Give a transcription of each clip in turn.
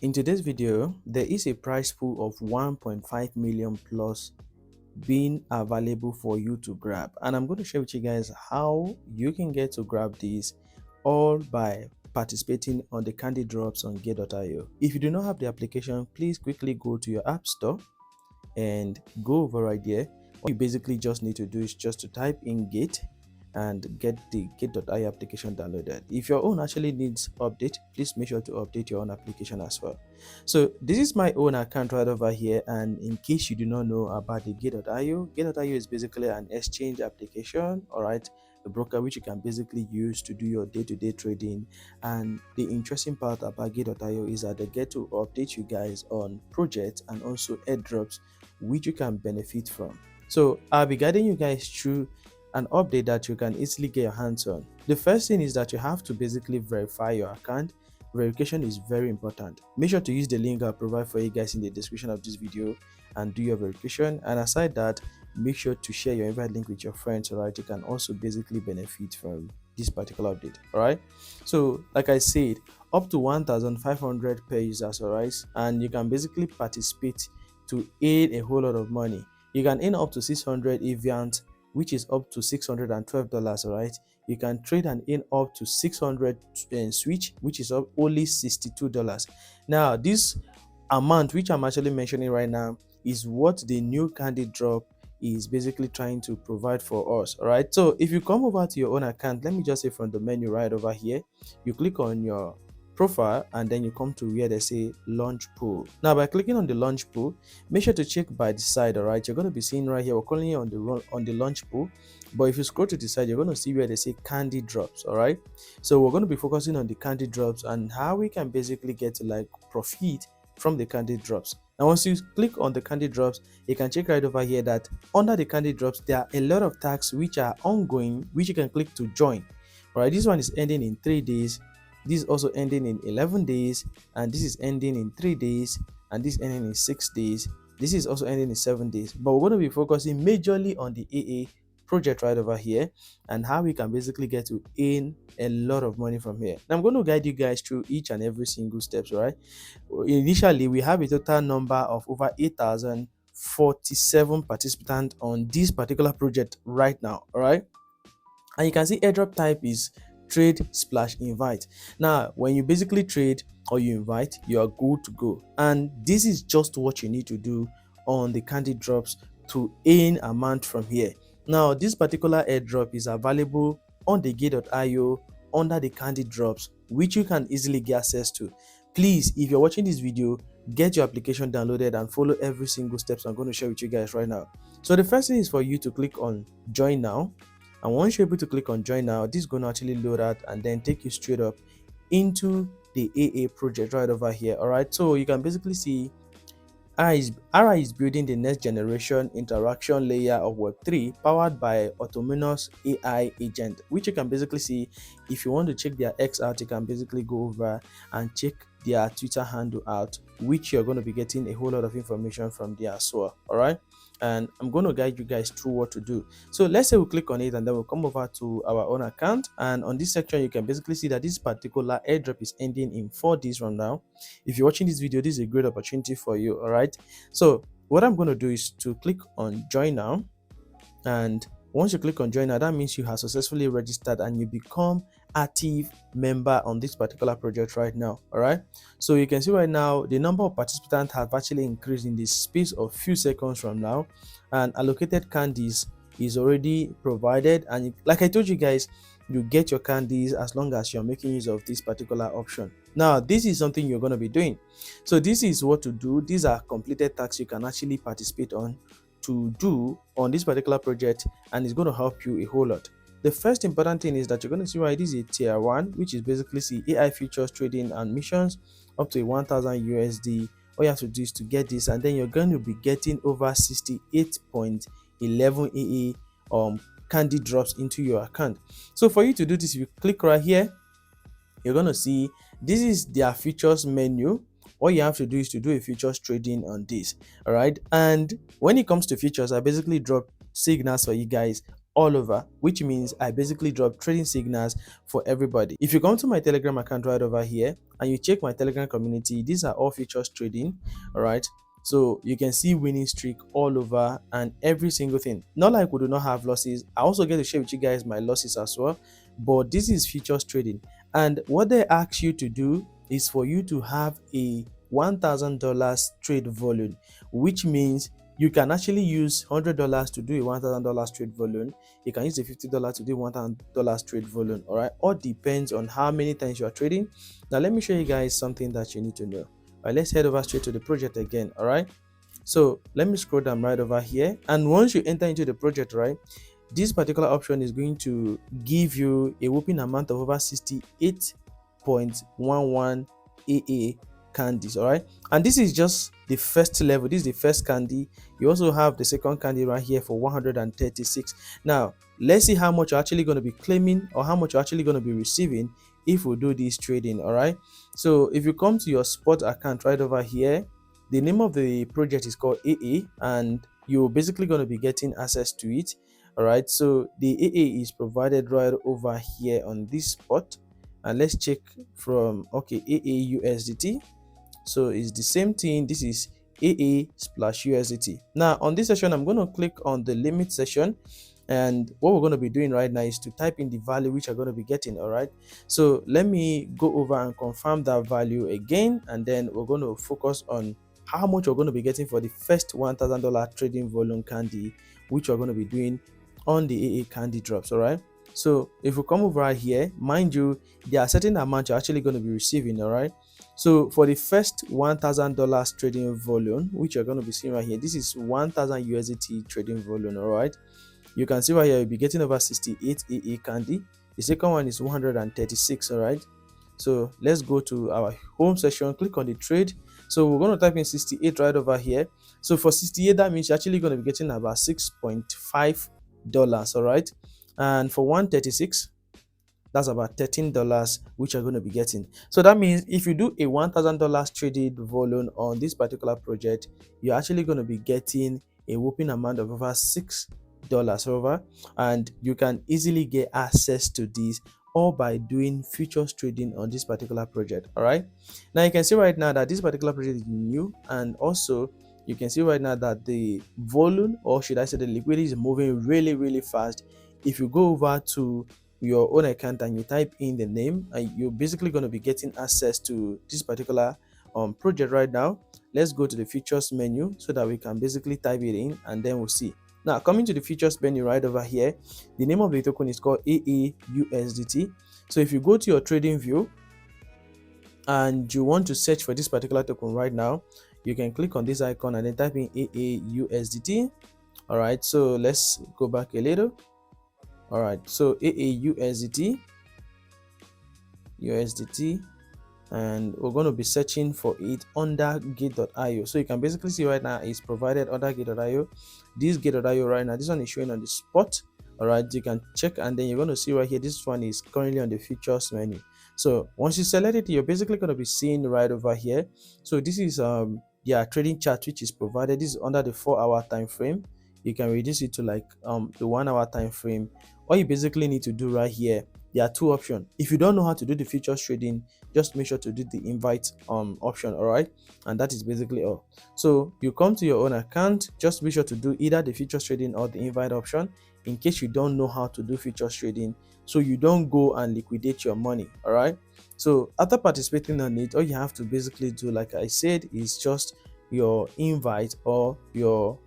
In today's video, there is a prize pool of 1.5 million plus being available for you to grab, and I'm going to share with you guys how you can get to grab these all by participating on the candy drops on Get.io. If you do not have the application, please quickly go to your app store and go over right there. What you basically just need to do is just to type in Gate and get the Get.io application downloaded. If your own actually needs update, please make sure to update your own application as well. So this is my own account right over here, and in case you do not know about the Get.io, Get.io is basically an exchange application, all right, a broker which you can basically use to do your day-to-day trading. And the interesting part about Get.io is that they get to update you guys on projects and also airdrops which you can benefit from. So I'll be guiding you guys through an update that you can easily get your hands on. The first thing is that you have to basically verify your account. Verification is very important. Make sure to use the link I'll provide for you guys in the description of this video and do your verification. And aside that, make sure to share your invite link with your friends, all right? You can also basically benefit from this particular update, all right? So like I said, up to 1,500 per users, all right? And you can basically participate to earn a whole lot of money. You can earn up to 600 Eviant, which is up to $612, all right? You can trade and earn up to 600 switch, which is only $62. Now this amount which I'm actually mentioning right now is what the new candy drop is basically trying to provide for us, all right? So if you come over to your own account, let me just say from the menu right over here, you click on your profile and then you come to where they say launch pool. Now by clicking on the launch pool, make sure to check by the side, all right? You're going to be seeing right here, we're calling it on the launch pool, but if you scroll to the side, you're going to see where they say candy drops, all right? So we're going to be focusing on the candy drops and how we can basically get to like profit from the candy drops. Now once you click on the candy drops, you can check right over here that under the candy drops there are a lot of tags which are ongoing, which you can click to join. All right, this one is ending in 3 days, this is also ending in 11 days, and this is ending in 3 days, and this ending in 6 days, this is also ending in 7 days. But we're going to be focusing majorly on the AA project right over here and how we can basically get to earn a lot of money from here. Now I'm going to guide you guys through each and every single steps, right? Initially we have a total number of over 8,047 participants on this particular project right now, all right? And you can see airdrop type is trade / invite. Now when you basically trade or you invite, you are good to go, and this is just what you need to do on the candy drops to earn amount from here. Now this particular airdrop is available on the Get.io under the candy drops, which you can easily get access to. Please, if you're watching this video, get your application downloaded and follow every single steps I'm going to share with you guys right now. So the first thing is for you to click on join now, and once you're able to click on join now, this is going to actually load out and then take you straight up into the AA project right over here, all right? So you can basically see ARA is building the next generation interaction layer of Web3 powered by autonomous AI agent, which you can basically see. If you want to check their X out, you can basically go over and check their Twitter handle out, which you're going to be getting a whole lot of information from there as well, all right? And I'm going to guide you guys through what to do. So let's say we click on it and then we'll come over to our own account, and on this section you can basically see that this particular airdrop is ending in 4 days from now. If you're watching this video, this is a great opportunity for you, all right? So what I'm going to do is to click on join now, and once you click on join now, that means you have successfully registered and you become active member on this particular project right now, all right? So you can see right now the number of participants have actually increased in the space of few seconds from now, and allocated candies is already provided. And like I told you guys, you get your candies as long as you're making use of this particular option. Now this is something you're going to be doing. So this is what to do. These are completed tasks you can actually participate on to do on this particular project, and it's going to help you a whole lot. The first important thing is that you're going to see why this is a tier 1, which is basically see AI futures trading and missions up to 1,000 USD. All you have to do is to get this, and then you're going to be getting over 68.11 AA candy drops into your account. So for you to do this, if you click right here, you're going to see this is their futures menu. All you have to do is to do a futures trading on this, all right? And when it comes to futures, I basically drop signals for you guys all over, which means I basically drop trading signals for everybody. If you come to my Telegram account right over here and you check my Telegram community, these are all futures trading. All right, so you can see winning streak all over and every single thing. Not like we do not have losses. I also get to share with you guys my losses as well, but this is futures trading. And what they ask you to do is for you to have a $1,000 trade volume, which means you can actually use $100 to do a $1,000 trade volume. You can use the $50 to do $1,000 trade volume. All right, all depends on how many times you are trading. Now let me show you guys something that you need to know. All right, let's head over straight to the project again. All right, so let me scroll down right over here, and once you enter into the project, right, this particular option is going to give you a whopping amount of over 68.11 AA candies. All right, and this is just the first level. This is the first candy. You also have the second candy right here for 136. Now let's see how much you're actually going to be claiming or how much you're actually going to be receiving if we do this trading. All right, so if you come to your spot account right over here, the name of the project is called AA, and you're basically going to be getting access to it. All right, so the AA is provided right over here on this spot, and let's check from AA USDT. So it's the same thing. This is AA splash USDT. Now on this session, I'm going to click on the limit session, and what we're going to be doing right now is to type in the value which you're going to be getting. All right, so let me go over and confirm that value again, and then we're going to focus on how much we're going to be getting for the first $1,000 trading volume candy, which we're going to be doing on the AA candy drops. All right, so if we come over right here, mind you, there are certain amount you're actually going to be receiving. All right, so for the first $1,000 trading volume, which you're going to be seeing right here, this is 1,000 USDT trading volume. All right, you can see right here you'll be getting over 68 AA candy. The second one is 136. All right, so let's go to our home section, click on the trade. So we're going to type in 68 right over here. So for 68, that means you're actually going to be getting about $6.5. All right, and for 136, that's about $13 which you're going to be getting. So that means if you do a $1,000 traded volume on this particular project, you're actually going to be getting a whopping amount of over $6 over, and you can easily get access to this all by doing futures trading on this particular project. All right, now you can see right now that this particular project is new, and also you can see right now that the volume, or should I say the liquidity, is moving really fast. If you go over to your own account and you type in the name, and you're basically going to be getting access to this particular project right now. Let's go to the features menu so that we can basically type it in, and then we'll see. Now coming to the features menu right over here, the name of the token is called AA USDT. So if you go to your trading view and you want to search for this particular token right now, you can click on this icon and then type in AA USDT. All right, so let's go back a little. All right, so AA USDT, and we're going to be searching for it under gate.io. So you can basically see right now it's provided under gate.io. This gate.io right now, this one is showing on the spot. All right, you can check, and then you're going to see right here, this one is currently on the features menu. So once you select it, you're basically going to be seeing right over here. So this is trading chart which is provided. This is under the 4-hour time frame. You can reduce it to like the 1-hour time frame. All you basically need to do right here, there are two options. If you don't know how to do the futures trading, just make sure to do the invite option. All right, and that is basically all. So you come to your own account, just be sure to do either the futures trading or the invite option in case you don't know how to do futures trading, so you don't go and liquidate your money. All right, so after participating on it, all you have to basically do, like I said, is just your invite or your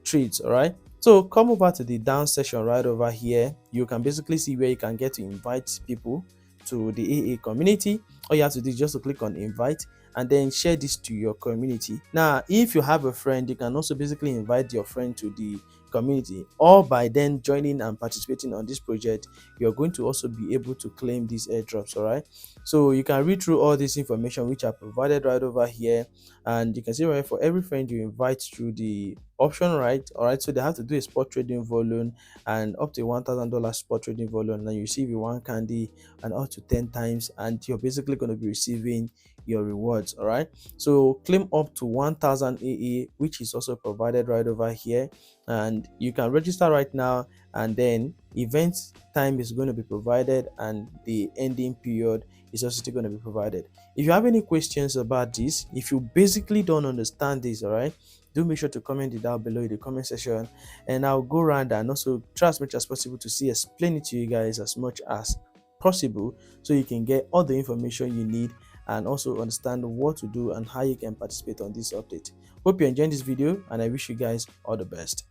trades. All right, so come over to the down section right over here. You can basically see where you can get to invite people to the AA community. All you have to do is just to click on invite and then share this to your community. Now if you have a friend, you can also basically invite your friend to the community, or by then joining and participating on this project, you're going to also be able to claim these airdrops. All right, so you can read through all this information which are provided right over here, and you can see right, for every friend you invite through the option, right? All right, so they have to do a spot trading volume and up to $1,000 spot trading volume, and you receive one candy and up to 10 times, and you're basically going to be receiving your rewards. All right, so claim up to 1000 AA, which is also provided right over here, and you can register right now, and then event time is going to be provided, and the ending period is also still going to be provided. If you have any questions about this, if you basically don't understand this, all right, do make sure to comment it down below in the comment section, and I'll go around and also try as much as possible to see explain it to you guys as much as possible, so you can get all the information you need and also understand what to do and how you can participate on this update. Hope you enjoyed this video, and I wish you guys all the best.